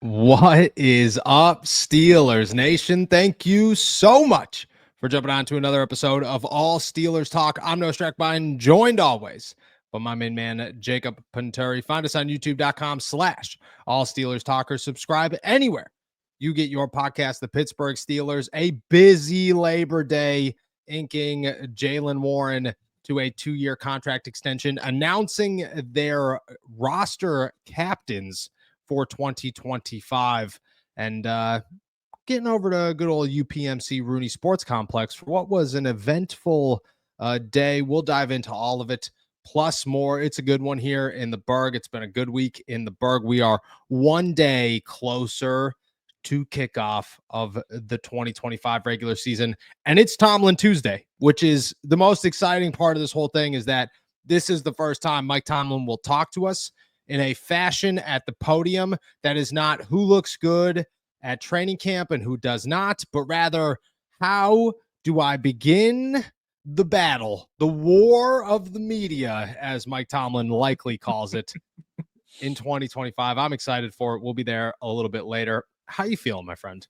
What is up, Steelers Nation? Thank you so much for jumping on to another episode of All Steelers Talk. I'm Noah Strackbine, joined always by my main man, Jacob Panturi. Find us on youtube.com/All Steelers Talker. Subscribe anywhere you get your podcast. The Pittsburgh Steelers, a busy Labor Day, inking Jaylen Warren to a 2-year contract extension, announcing their roster captains for 2025, and getting over to good old UPMC Rooney Sports Complex for what was an eventful day. We'll dive into all of it plus more. It's a good one here in the Burgh. It's been a good week in the Burgh. We are one day closer to kickoff of the 2025 regular season, and it's Tomlin Tuesday, which is the most exciting part of this whole thing. Is that this is the first time Mike Tomlin will talk to us in a fashion at the podium that is not who looks good at training camp and who does not, but rather, how do I begin the battle, the war of the media, as Mike Tomlin likely calls it, in 2025. I'm excited for it. We'll be there a little bit later. How you feeling, my friend?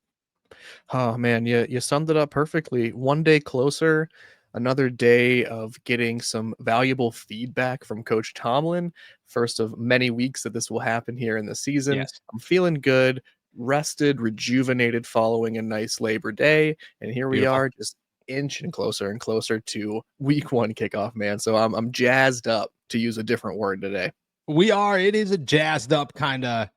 Oh man, you summed it up perfectly. One day closer, another day of getting some valuable feedback from Coach Tomlin. First of many weeks that this will happen here in the season. Yes. I'm feeling good, rested, rejuvenated following a nice Labor Day, and here we Beautiful. are, just inching closer and closer to Week 1 kickoff, man. So I'm jazzed up, to use a different word today. We are. It is a jazzed up kind of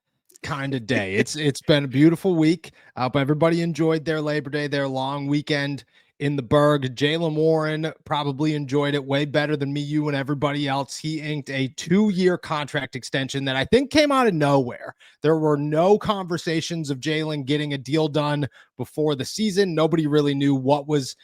day. It's been a beautiful week. But everybody enjoyed their Labor Day, their long weekend in the Burgh. Jaylen Warren probably enjoyed it way better than me, you, and everybody else. He inked a 2-year contract extension that I think came out of nowhere. There were no conversations of Jaylen getting a deal done before the season. Nobody really knew what was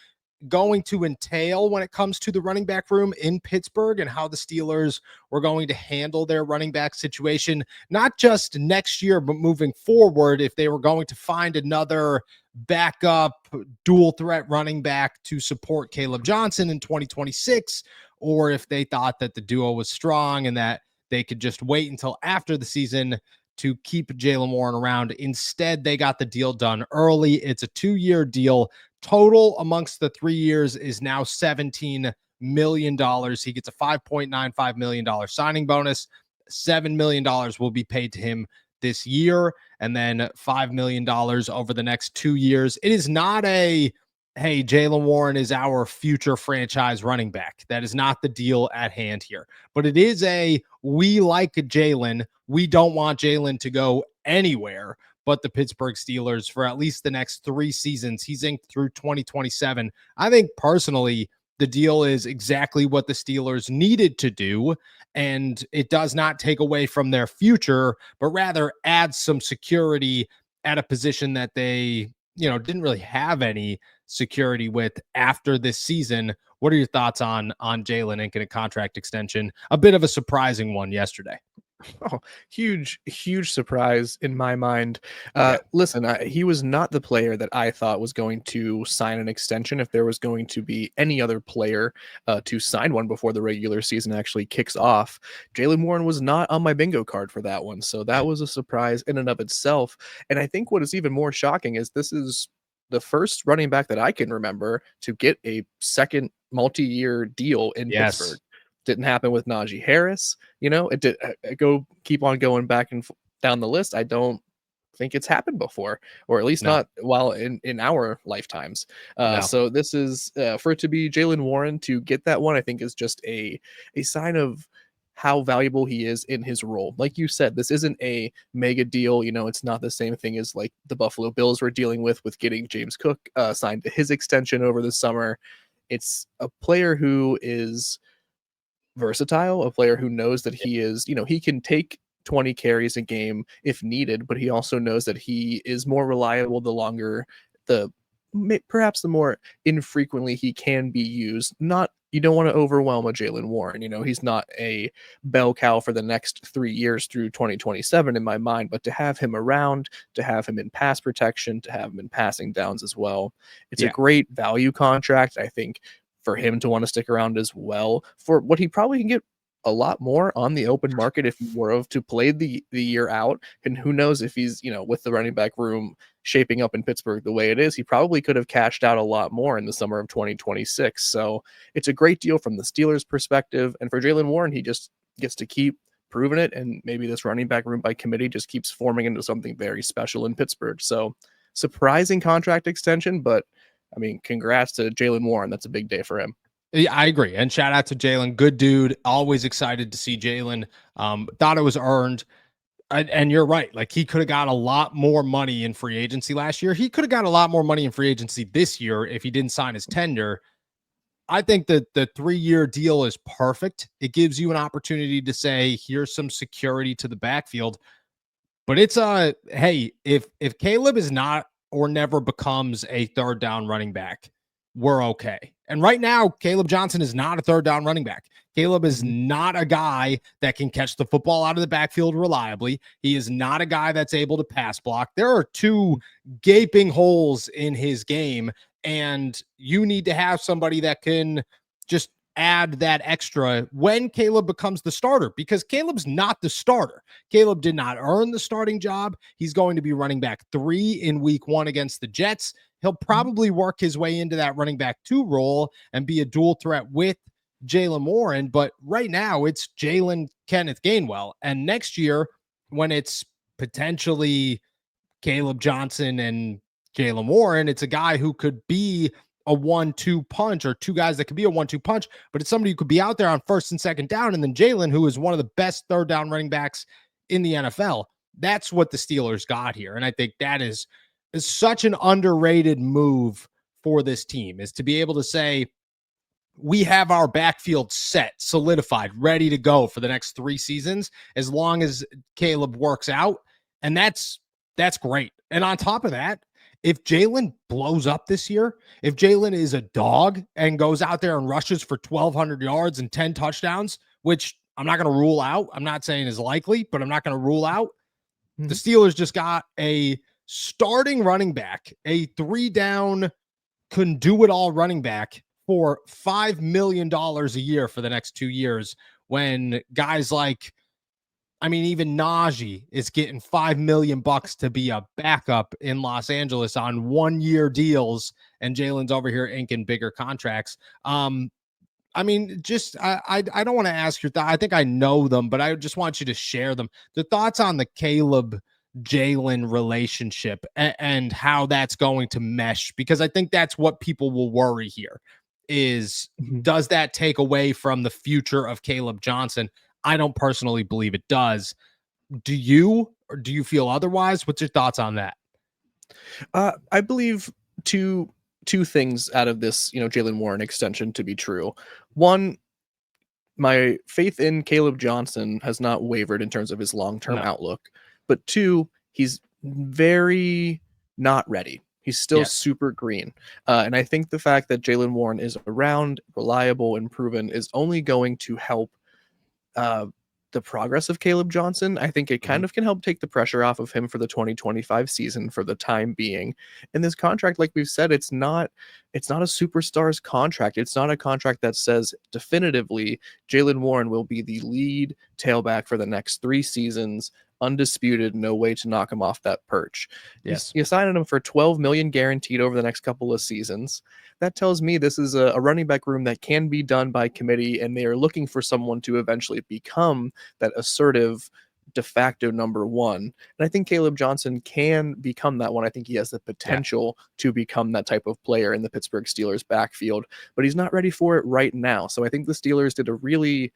going to entail when it comes to the running back room in Pittsburgh and how the Steelers were going to handle their running back situation, not just next year, but moving forward, if they were going to find another backup dual threat running back to support Caleb Johnson in 2026, or if they thought that the duo was strong and that they could just wait until after the season to keep Jaylen Warren around. Instead, they got the deal done early. It's a 2-year deal. Total amongst the 3 years is now $17 million. He gets a $5.95 million signing bonus. $7 million will be paid to him this year, and then $5 million over the next 2 years. It is not a, hey, Jaylen Warren is our future franchise running back. That is not the deal at hand here. But it is a, we like Jaylen. We don't want Jaylen to go anywhere but the Pittsburgh Steelers for at least the next 3 seasons. He's inked through 2027. I think personally, the deal is exactly what the Steelers needed to do, and it does not take away from their future, but rather adds some security at a position that they, didn't really have any security with after this season. What are your thoughts on Jaylen inking a contract extension? A bit of a surprising one yesterday. Oh, huge surprise in my mind. Yeah. Listen, he was not the player that I thought was going to sign an extension. If there was going to be any other player to sign one before the regular season actually kicks off, Jaylen Warren was not on my bingo card for that one. So that was a surprise in and of itself. And I think what is even more shocking is this is the first running back that I can remember to get a second multi-year deal in Pittsburgh. Didn't happen with Najee Harris. It did keep on going back and down the list. I don't think it's happened before, or at least not while in our lifetimes. So this is for it to be Jaylen Warren to get that one, I think is just a sign of how valuable he is in his role. Like you said, this isn't a mega deal. It's not the same thing as like the Buffalo Bills were dealing with getting James Cook signed to his extension over the summer. It's a player who is versatile, a player who knows that he is, he can take 20 carries a game if needed, but he also knows that he is more reliable the longer perhaps the more infrequently he can be used. You don't want to overwhelm a Jaylen Warren. He's not a bell cow for the next 3 years through 2027 in my mind, but to have him around, to have him in pass protection, to have him in passing downs as well. It's a great value contract, I think, for him to want to stick around as well for what he probably can get a lot more on the open market if he were to play the year out. And who knows if he's, with the running back room shaping up in Pittsburgh the way it is, he probably could have cashed out a lot more in the summer of 2026. So it's a great deal from the Steelers' perspective. And for Jaylen Warren, he just gets to keep proving it. And maybe this running back room by committee just keeps forming into something very special in Pittsburgh. So surprising contract extension, but I mean, congrats to Jaylen Warren. That's a big day for him. Yeah, I agree. And shout out to Jaylen. Good dude. Always excited to see Jaylen. Thought it was earned. And you're right. Like, he could have got a lot more money in free agency last year. He could have got a lot more money in free agency this year if he didn't sign his tender. I think that the 3-year deal is perfect. It gives you an opportunity to say, here's some security to the backfield. But it's hey, if Caleb is not or never becomes a third down running back, we're okay. And right now, Caleb Johnson is not a third down running back. Caleb is not a guy that can catch the football out of the backfield reliably. He is not a guy that's able to pass block. There are 2 gaping holes in his game, and you need to have somebody that can just add that extra when Caleb becomes the starter, because Caleb's not the starter. Caleb did not earn the starting job. He's going to be running back 3 in week 1 against the Jets. He'll probably work his way into that running back 2 role and be a dual threat with Jaylen Warren. But right now it's Jaylen, Kenneth Gainwell. And next year, when it's potentially Caleb Johnson and Jaylen Warren, it's a guy who could be a 1-2 punch, or 2 guys that could be a 1-2 punch, but it's somebody who could be out there on first and second down. And then Jaylen, who is one of the best third down running backs in the NFL. That's what the Steelers got here. And I think that is such an underrated move for this team, is to be able to say, we have our backfield set, solidified, ready to go for the next 3 seasons, as long as Caleb works out. And that's great. And on top of that, if Jaylen blows up this year, if Jaylen is a dog and goes out there and rushes for 1,200 yards and 10 touchdowns, which I'm not going to rule out, I'm not saying is likely, but I'm not going to rule out, the Steelers just got a starting running back, a 3-down, can do it all running back for $5 million a year for the next 2 years, when guys like, even Najee is getting $5 million to be a backup in Los Angeles on 1-year deals, and Jaylen's over here inking bigger contracts. I don't want to ask your thought. I think I know them, but I just want you to share them. The thoughts on the Caleb Jaylen relationship and how that's going to mesh, because I think that's what people will worry here is, does that take away from the future of Caleb Johnson? I don't personally believe it does. Do you, or do you feel otherwise? What's your thoughts on that? I believe two things out of this, Jaylen Warren extension to be true. One, my faith in Caleb Johnson has not wavered in terms of his long-term outlook. But 2, he's very not ready. He's still super green. And I think the fact that Jaylen Warren is around, reliable, and proven is only going to help the progress of Caleb Johnson. I think it kind of can help take the pressure off of him for the 2025 season for the time being. And this contract, like we've said, it's not a superstar's contract. It's not a contract that says definitively Jaylen Warren will be the lead tailback for the next 3 seasons, undisputed, no way to knock him off that perch. Yes. You signed him for $12 million guaranteed over the next couple of seasons. That tells me this is a running back room that can be done by committee, and they are looking for someone to eventually become that assertive de facto number 1. And I think Caleb Johnson can become that one. I think he has the potential to become that type of player in the Pittsburgh Steelers backfield, but he's not ready for it right now. So I think the Steelers did a really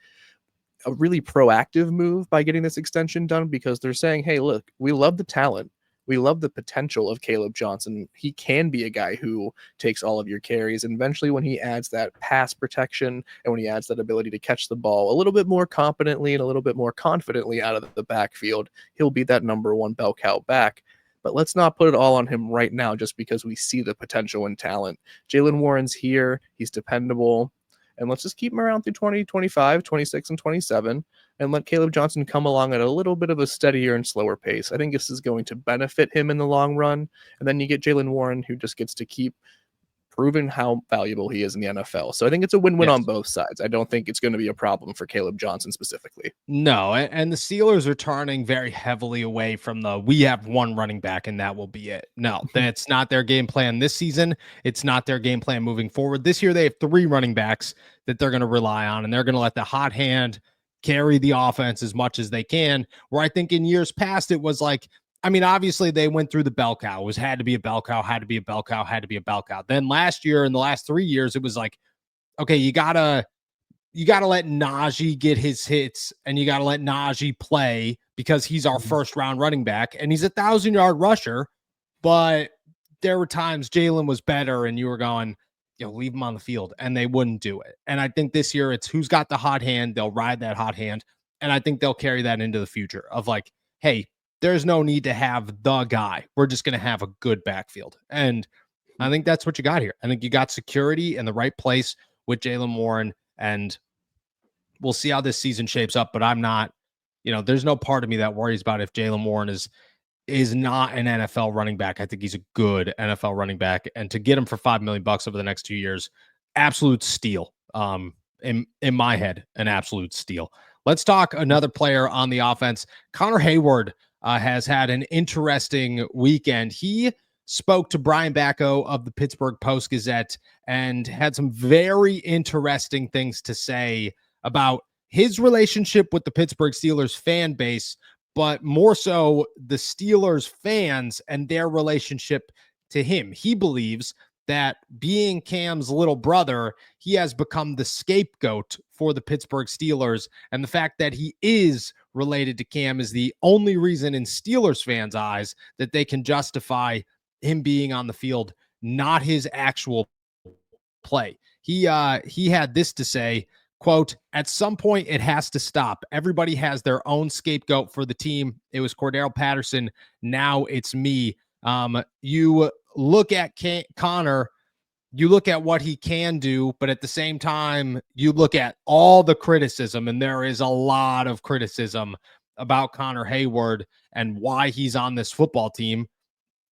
proactive move by getting this extension done, because they're saying, hey, look, we love the talent. We love the potential of Caleb Johnson. He can be a guy who takes all of your carries. And eventually, when he adds that pass protection and when he adds that ability to catch the ball a little bit more competently and a little bit more confidently out of the backfield, he'll be that number 1 bell cow back. But let's not put it all on him right now just because we see the potential and talent. Jaylen Warren's here. He's dependable. And let's just keep him around through 2025, 26, and 27, and let Caleb Johnson come along at a little bit of a steadier and slower pace. I think this is going to benefit him in the long run. And then you get Jaylen Warren, who just gets to keep proven how valuable he is in the NFL. So I think it's a win-win on Yes. both sides. I don't think it's going to be a problem for Caleb Johnson specifically. No, and the Steelers are turning very heavily away from we have one running back and that will be it. No, that's not their game plan this season. It's not their game plan moving forward. This year they have 3 running backs that they're going to rely on, and they're going to let the hot hand carry the offense as much as they can. Where I think in years past it was like, I mean, obviously they went through the bell cow. It was had to be a bell cow, had to be a bell cow, had to be a bell cow. Then last year, in the last 3 years, it was like, okay, you gotta let Najee get his hits, and you got to let Najee play because he's our first round running back and he's 1,000-yard rusher. But there were times Jaylen was better and you were going, leave him on the field, and they wouldn't do it. And I think this year it's who's got the hot hand. They'll ride that hot hand. And I think they'll carry that into the future of like, hey, there's no need to have the guy. We're just going to have a good backfield. And I think that's what you got here. I think you got security in the right place with Jaylen Warren, and we'll see how this season shapes up. But I'm not, there's no part of me that worries about if Jaylen Warren is not an NFL running back. I think he's a good NFL running back, and to get him for $5 million over the next 2 years, absolute steal. In my head, an absolute steal. Let's talk another player on the offense. Connor Heyward has had an interesting weekend. He spoke to Brian Bacco of the Pittsburgh Post-Gazette and had some very interesting things to say about his relationship with the Pittsburgh Steelers fan base, but more so the Steelers fans and their relationship to him. He believes that being Cam's little brother, he has become the scapegoat for the Pittsburgh Steelers. And the fact that he is related to Cam is the only reason in Steelers fans' eyes that they can justify him being on the field, not his actual play. He had this to say, quote, "At some point it has to stop. Everybody has their own scapegoat for the team. It was Cordero Patterson. Now it's me." You look at Connor, you look at what he can do, but at the same time, you look at all the criticism, and there is a lot of criticism about Connor Heyward and why he's on this football team.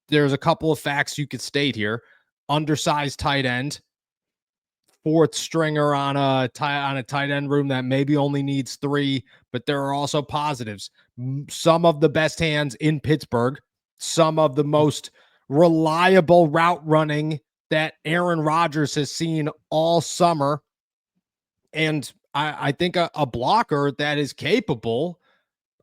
There's a couple of facts you could state here. Undersized tight end, 4th stringer on a tight end room that maybe only needs 3, but there are also positives. Some of the best hands in Pittsburgh, some of the most reliable route running that Aaron Rodgers has seen all summer. And I think a blocker that is capable,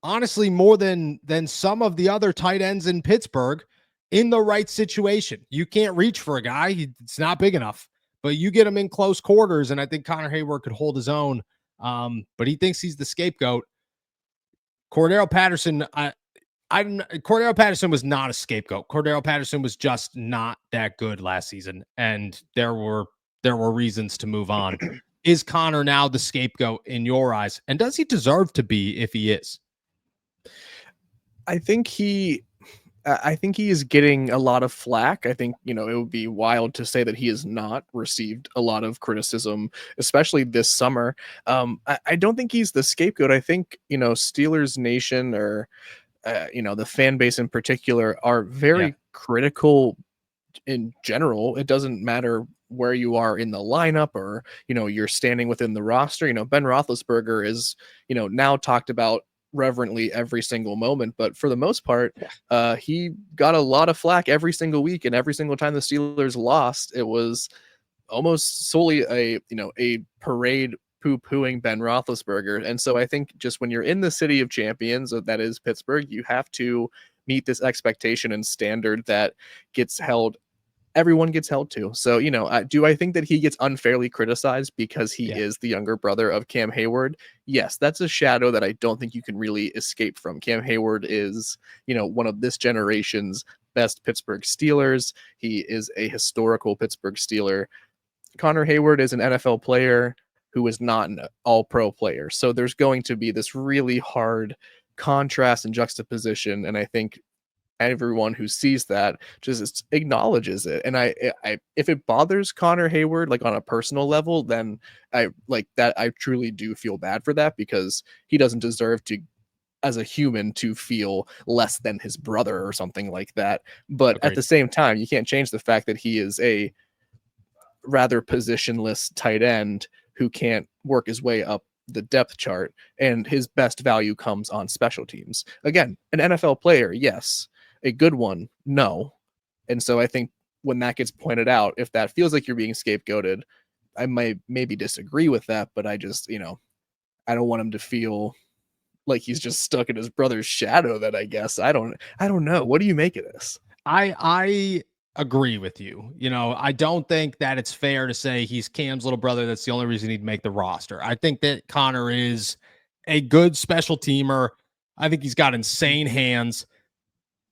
honestly, more than some of the other tight ends in Pittsburgh in the right situation. You can't reach for a guy. It's not big enough, but you get him in close quarters. And I think Connor Heyward could hold his own. But he thinks he's the scapegoat. Cordero Patterson, Cordero Patterson was not a scapegoat. Cordero Patterson was just not that good last season. And there were reasons to move on. Is Connor now the scapegoat in your eyes? And does he deserve to be if he is? I think he is getting a lot of flack. I think, it would be wild to say that he has not received a lot of criticism, especially this summer. I don't think he's the scapegoat. I think, Steelers Nation or, the fan base in particular are very critical in general. It doesn't matter where you are in the lineup or, you're standing within the roster. Ben Roethlisberger is, now talked about reverently every single moment, but for the most part, he got a lot of flack every single week, and every single time the Steelers lost, it was almost solely a parade poo-pooing Ben Roethlisberger. And so I think just when you're in the city of champions, that is Pittsburgh, you have to meet this expectation and standard that everyone gets held to. So, do I think that he gets unfairly criticized because he is the younger brother of Cam Heyward? Yes, that's a shadow that I don't think you can really escape from. Cam Heyward is, one of this generation's best Pittsburgh Steelers. He is a historical Pittsburgh Steeler. Connor Heyward is an NFL player who is not an all-pro player. So there's going to be this really hard contrast and juxtaposition. And I think everyone who sees that just acknowledges it. And I if it bothers Connor Heyward, like on a personal level, then I truly do feel bad for that, because he doesn't deserve to, as a human, to feel less than his brother or something like that. But Agreed. At the same time, you can't change the fact that he is a rather positionless tight end who can't work his way up the depth chart, and his best value comes on special teams. Again, an NFL player, yes. A good one, no. And so I think when that gets pointed out, if that feels like you're being scapegoated, I might maybe disagree with that, but I just, I don't want him to feel like he's just stuck in his brother's shadow. That I guess I don't know. What do you make of this? I agree with you. I don't think that it's fair to say he's Cam's little brother. That's the only reason he'd make the roster. I think that Connor is a good special teamer. I think he's got insane hands.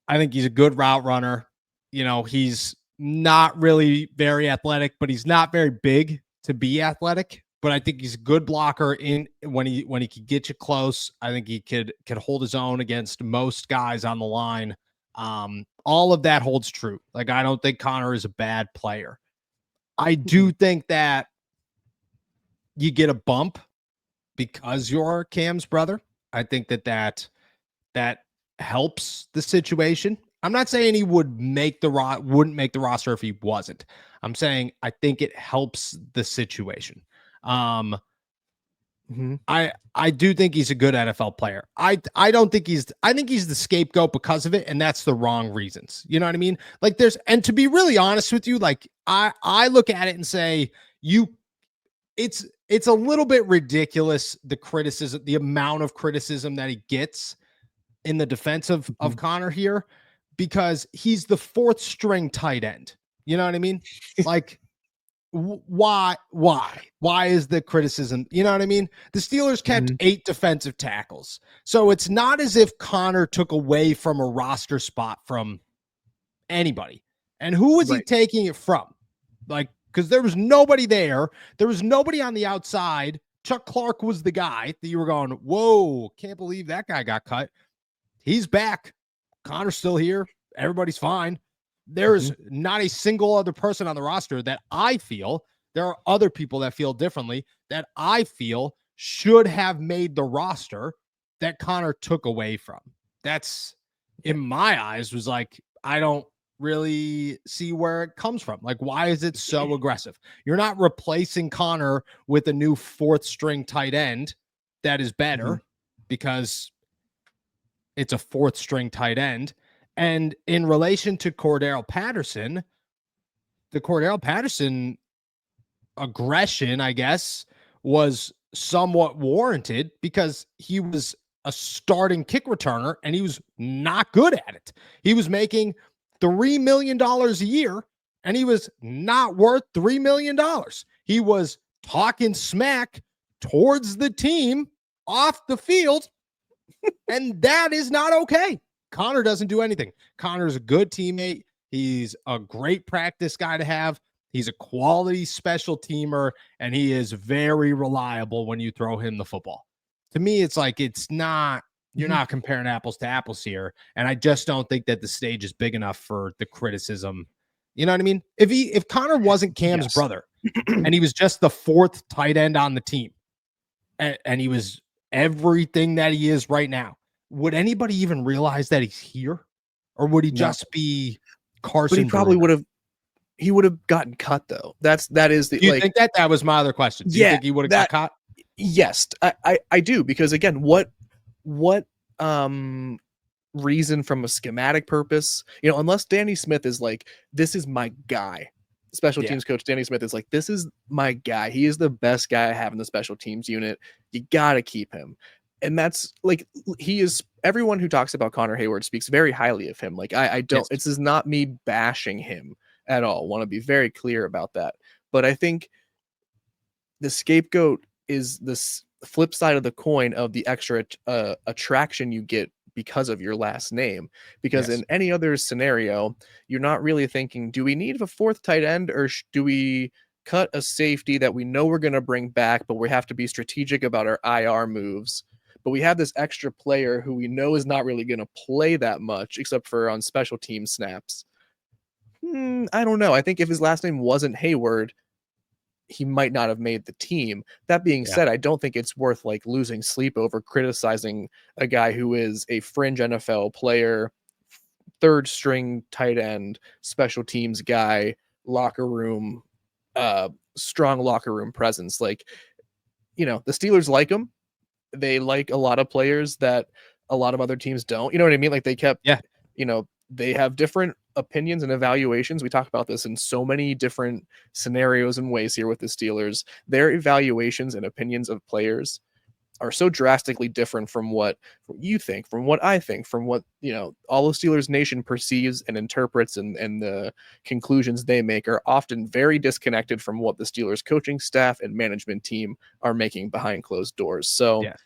I think he's a good route runner. He's not really very athletic, but he's not very big to be athletic. But I think he's a good blocker in when he could get you close. I think he could hold his own against most guys on the line. All of that holds true. Like, I don't think Connor is a bad player. I do think that you get a bump because you're Cam's brother. I think that helps the situation. I'm not saying he wouldn't make the roster if he wasn't. I'm saying I think it helps the situation. I do think he's a good NFL player. I think he's the scapegoat because of it, and that's the wrong reasons. You know what I mean? Like, and to be really honest with you, like I look at it and say it's a little bit ridiculous, the criticism, the amount of criticism that he gets in the defense of Connor here, because he's the fourth string tight end. You know what I mean? Like, why is the criticism? You know what I mean? The Steelers kept 8 defensive tackles. So it's not as if Connor took away from a roster spot from anybody. And who was he taking it from? Like, because there was nobody there. There was nobody on the outside. Chuck Clark was the guy that you were going, whoa, can't believe that guy got cut. He's back. Connor's still here. Everybody's fine. There is not a single other person on the roster that I feel, there are other people that feel differently, that I feel should have made the roster that Connor took away from. That's, in my eyes, was like, I don't really see where it comes from. Like, why is it so aggressive? You're not replacing Connor with a new fourth string tight end that is better because it's a fourth string tight end. And in relation to Cordell Patterson, the Cordell Patterson aggression, I guess, was somewhat warranted because he was a starting kick returner and he was not good at it. He was making $3 million a year and he was not worth $3 million. He was talking smack towards the team off the field, and that is not okay. Connor doesn't do anything. Connor's a good teammate. He's a great practice guy to have. He's a quality special teamer, and he is very reliable when you throw him the football. To me, it's like, it's not, you're not comparing apples to apples here. And I just don't think that the stage is big enough for the criticism. You know what I mean? If Connor wasn't Cam's brother and he was just the fourth tight end on the team and he was everything that he is right now, would anybody even realize that he's here? Or would he just be Carson? But he probably would have gotten cut, though. That is the. Do you think that was my other question? Do you think he would have got cut? Yes, I do, because again, what reason from a schematic purpose? Unless Danny Smith is like, this is my guy. Special teams coach Danny Smith is like, this is my guy. He is the best guy I have in the special teams unit. You gotta keep him. And that's like, he is, everyone who talks about Connor Heyward speaks very highly of him. Like, I don't, this is not me bashing him at all. Want to be very clear about that. But I think the scapegoat is this flip side of the coin of the extra attraction you get because of your last name. Because in any other scenario, you're not really thinking, do we need a fourth tight end, or do we cut a safety that we know we're going to bring back, but we have to be strategic about our IR moves? But we have this extra player who we know is not really going to play that much except for on special team snaps. I don't know. I think if his last name wasn't Heyward, he might not have made the team. That being said, I don't think it's worth like losing sleep over criticizing a guy who is a fringe NFL player, third string tight end, special teams guy, locker room strong locker room presence. Like, the Steelers like him. They like a lot of players that a lot of other teams don't. You know what I mean? Like they kept, Yeah. They have different opinions and evaluations. We talk about this in so many different scenarios and ways here with the Steelers. Their evaluations and opinions of players are so drastically different from what you think, from what I think, from what, all of Steelers Nation perceives and interprets, and the conclusions they make are often very disconnected from what the Steelers coaching staff and management team are making behind closed doors. So, Yes.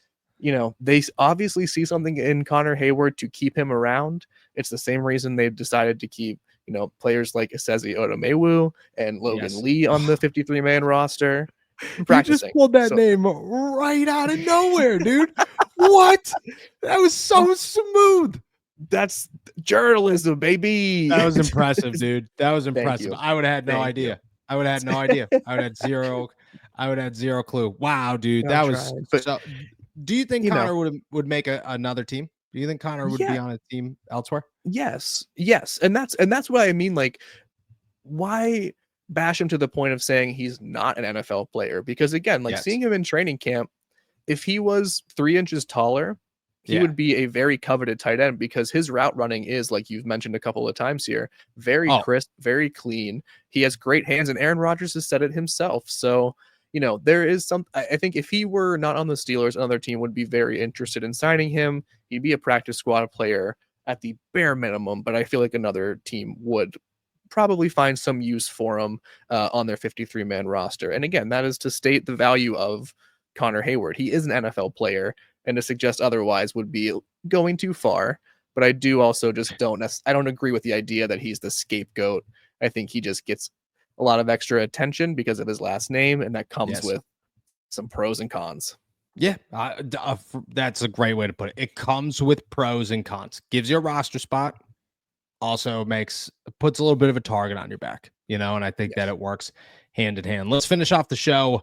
they obviously see something in Connor Heyward to keep him around. It's the same reason they've decided to keep, players like Isezi Odomewu and Logan Lee on the 53-man roster. Practicing. You just pulled that So, name right out of nowhere, dude. What? That was so smooth. That's journalism, baby. That was impressive, dude. That was Thank impressive. you. I would have had no Thank idea. you. I would have had no idea. I would have had zero clue. Wow, dude. That was so. Do you think Connor would make another team? Do you think Connor would be on a team elsewhere? Yes. And that's what I mean. Like, why bash him to the point of saying he's not an NFL player? Because again, like seeing him in training camp, if he was 3 inches taller, he would be a very coveted tight end, because his route running is, like you've mentioned a couple of times here, very crisp, very clean. He has great hands, and Aaron Rodgers has said it himself. So, there is I think if he were not on the Steelers, another team would be very interested in signing him. He'd be a practice squad player at the bare minimum, but I feel like another team would probably find some use for him on their 53-man roster. And again, that is to state the value of Connor Heyward. He is an NFL player, and to suggest otherwise would be going too far. But I do also just I don't agree with the idea that he's the scapegoat. I think he just gets a lot of extra attention because of his last name, and that comes with some pros and cons. Yeah, that's a great way to put it. It comes with pros and cons. Gives you a roster spot. Also puts a little bit of a target on your back, and I think that it works hand in hand. Let's finish off the show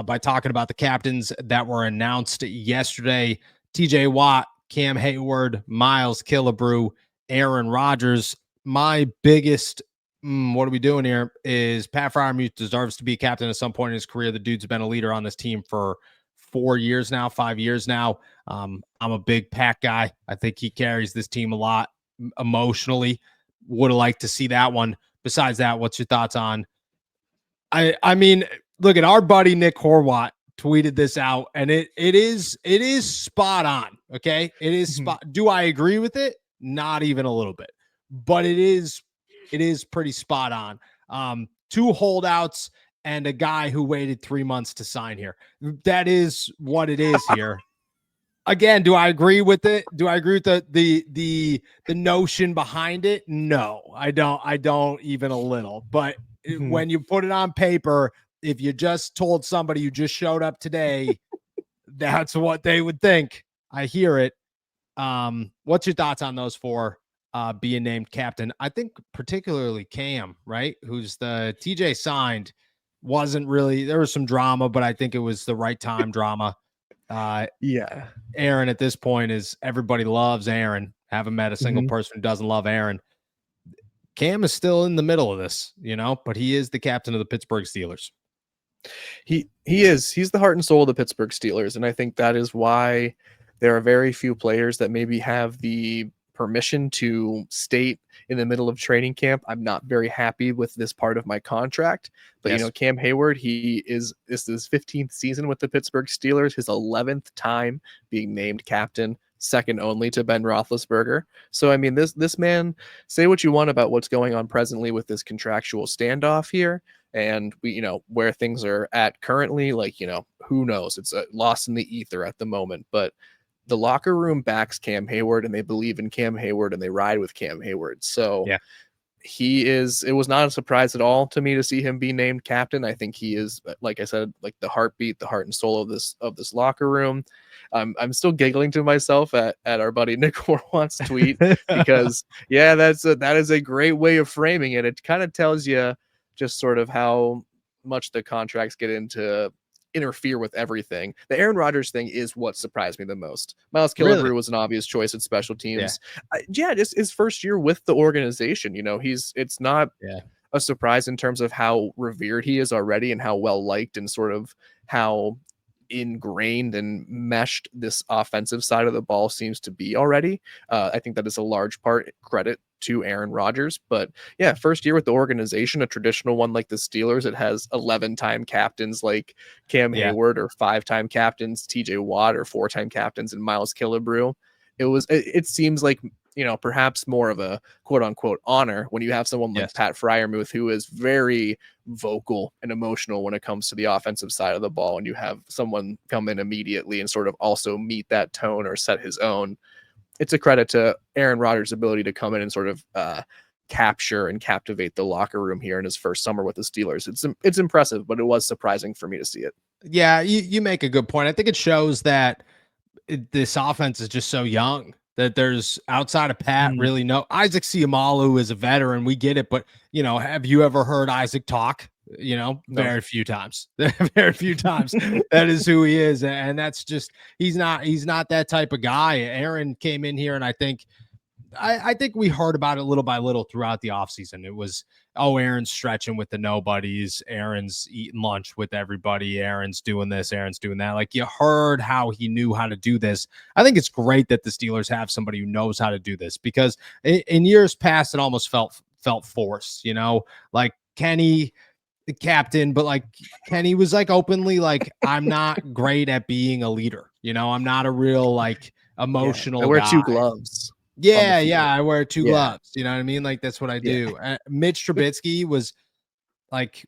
by talking about the captains that were announced yesterday. TJ Watt, Cam Heyward, Miles Killebrew, Aaron Rodgers. My biggest what are we doing here is Pat Freiermuth deserves to be captain at some point in his career. The dude's been a leader on this team for 5 years now. I'm a big Pat guy. I think he carries this team a lot emotionally. Would have liked to see that one. Besides that, what's your thoughts on? I mean, look at our buddy Nick Horwat tweeted this out, and it is spot on. Okay, it is spot. Do I agree with it? Not even a little bit, but it is pretty spot on. 2 holdouts and a guy who waited 3 months to sign here. That is what it is here. Again, do I agree with it? Do I agree with the notion behind it? No, I don't even a little. But when you put it on paper, if you just told somebody you just showed up today, that's what they would think. I hear it. What's your thoughts on those 4 being named captain? I think particularly Cam, right? Who's the TJ signed, wasn't really, there was some drama, but I think it was the right time drama. Aaron at this point is, everybody loves Aaron. Haven't met a single person who doesn't love Aaron. Cam is still in the middle of this, but he is the captain of the Pittsburgh Steelers. He is. He's the heart and soul of the Pittsburgh Steelers, and I think that is why there are very few players that maybe have the permission to state in the middle of training camp, I'm not very happy with this part of my contract. But Cam Heyward, this is his 15th season with the Pittsburgh Steelers, his 11th time being named captain, second only to Ben Roethlisberger. So I mean, this man, say what you want about what's going on presently with this contractual standoff here, and we where things are at currently, like who knows, it's lost in the ether at the moment. But the locker room backs Cam Heyward, and they believe in Cam Heyward, and they ride with Cam Heyward. So it was not a surprise at all to me to see him be named captain. I think he is, like I said, like the heartbeat, the heart and soul of this locker room. I'm still giggling to myself at our buddy Nick Horwat's tweet because that is a great way of framing it. It kind of tells you just sort of how much the contracts get into interfere with everything. The Aaron Rodgers thing is what surprised me the most. Miles Killebrew was an obvious choice at special teams. Just his first year with the organization. It's not a surprise in terms of how revered he is already and how well liked and sort of how ingrained and meshed this offensive side of the ball seems to be already. I think that is a large part credit to Aaron Rodgers. But yeah, first year with the organization, a traditional one like the Steelers, it has 11-time captains like Cam Heyward, or 5-time captains TJ Watt, or 4-time captains and Miles Killebrew. It seems like, perhaps more of a quote unquote honor when you have someone like Pat Fryermuth, who is very vocal and emotional when it comes to the offensive side of the ball, and you have someone come in immediately and sort of also meet that tone or set his own. It's a credit to Aaron Rodgers' ability to come in and sort of capture and captivate the locker room here in his first summer with the Steelers. It's impressive, but it was surprising for me to see it. Yeah, you make a good point. I think it shows that this offense is just so young that there's, outside of Pat, really no. Isaac Seumalo is a veteran. We get it. But, have you ever heard Isaac talk? No. Very few times. Very few times. That is who he is. And that's just, he's not that type of guy. Aaron came in here, and I think we heard about it little by little throughout the offseason. It was, Aaron's stretching with the nobodies. Aaron's eating lunch with everybody. Aaron's doing this. Aaron's doing that. Like, you heard how he knew how to do this. I think it's great that the Steelers have somebody who knows how to do this, because in years past, it almost felt forced, like Kenny, the captain, but like Kenny was like openly like, I'm not great at being a leader. I'm not a real like emotional I wear guy. 2 gloves. Yeah, I wear 2 gloves. You know what I mean? Like, that's what I do. Mitch Trubisky was like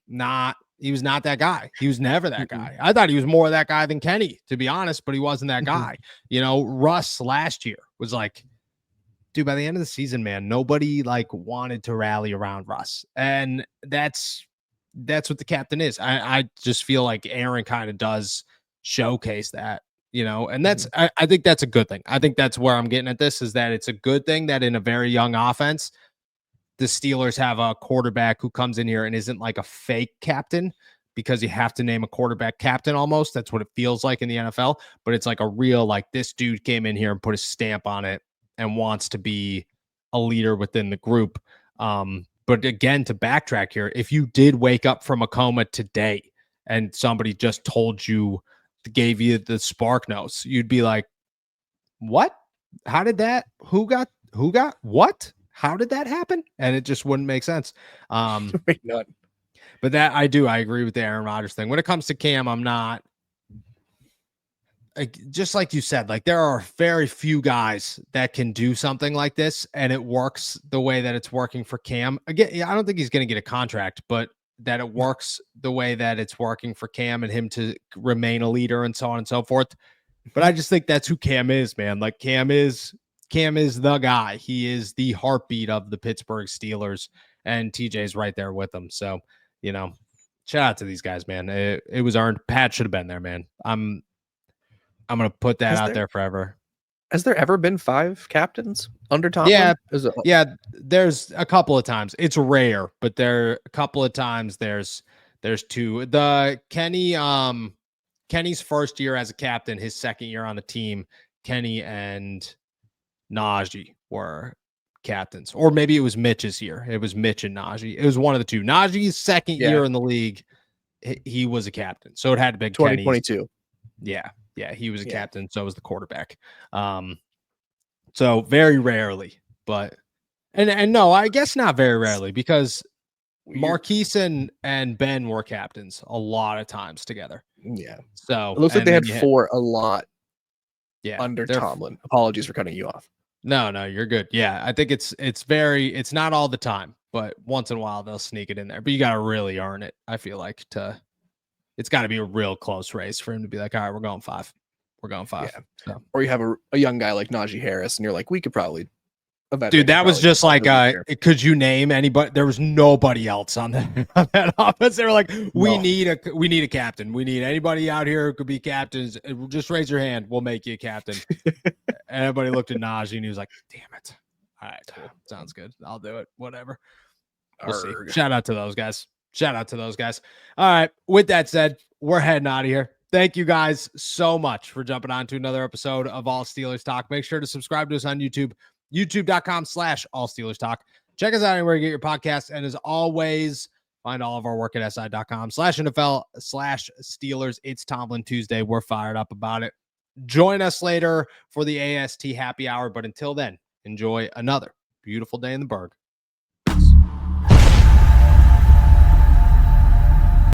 he was not that guy. He was never that guy. I thought he was more that guy than Kenny, to be honest, but he wasn't that guy. Russ last year was like, dude, by the end of the season, man, nobody like wanted to rally around Russ. And that's what the captain is. I just feel like Aaron kind of does showcase that. And that's, I think that's a good thing. I think that's where I'm getting at this, is that it's a good thing that in a very young offense, the Steelers have a quarterback who comes in here and isn't like a fake captain, because you have to name a quarterback captain almost. That's what it feels like in the NFL, but it's like a real, like, this dude came in here and put a stamp on it and wants to be a leader within the group. But again, to backtrack here, if you did wake up from a coma today and somebody just told you, gave you the spark notes, you'd be like, what? How did that? Who got what? How did that happen? And it just wouldn't make sense. But that I agree with the Aaron Rodgers thing. When it comes to Cam, I'm not, like, just like you said, like, there are very few guys that can do something like this and it works the way that it's working for Cam. Again, I don't think he's going to get a contract, but that it works the way that it's working for Cam and him to remain a leader and so on and so forth. But I just think that's who Cam is, man. Like, Cam is the guy. He is the heartbeat of the Pittsburgh Steelers, and TJ's right there with him. So, shout out to these guys, man. It was earned. Pat should have been there, man. I'm going to put that out there forever. Has there ever been 5 captains under Tomlin? Yeah. There's a couple of times. It's rare, but there are a couple of times there's 2. The Kenny's first year as a captain, his second year on the team, Kenny and Najee were captains. Or maybe it was Mitch's year. It was Mitch and Najee. It was one of the two. Najee's second year in the league, he was a captain. So it had to be 2022. Yeah, he was a captain. So was the quarterback. So very rarely, but and no, I guess not very rarely, because Marquise and Ben were captains a lot of times together. Yeah. So it looks like they had 4 a lot. Yeah. Under Tomlin. Apologies for cutting you off. No, you're good. Yeah, I think it's not all the time, but once in a while they'll sneak it in there. But you got to really earn it. I feel like it's got to be a real close race for him to be like, all right, we're going 5. We're going 5. Yeah. So. Or you have a young guy like Najee Harris, and you're like, we could probably. Dude, that was just like, could you name anybody? There was nobody else on that offense. They were like, we need a captain. We need anybody out here who could be captains. Just raise your hand. We'll make you a captain. Everybody looked at Najee and he was like, damn it. All right, cool. Sounds good. I'll do it. Whatever. We'll see. Shout out to those guys. All right. With that said, we're heading out of here. Thank you guys so much for jumping on to another episode of All Steelers Talk. Make sure to subscribe to us on YouTube, youtube.com/All Steelers Talk. Check us out anywhere you get your podcasts. And as always, find all of our work at si.com/NFL/Steelers. It's Tomlin Tuesday. We're fired up about it. Join us later for the AST happy hour. But until then, enjoy another beautiful day in the Berg.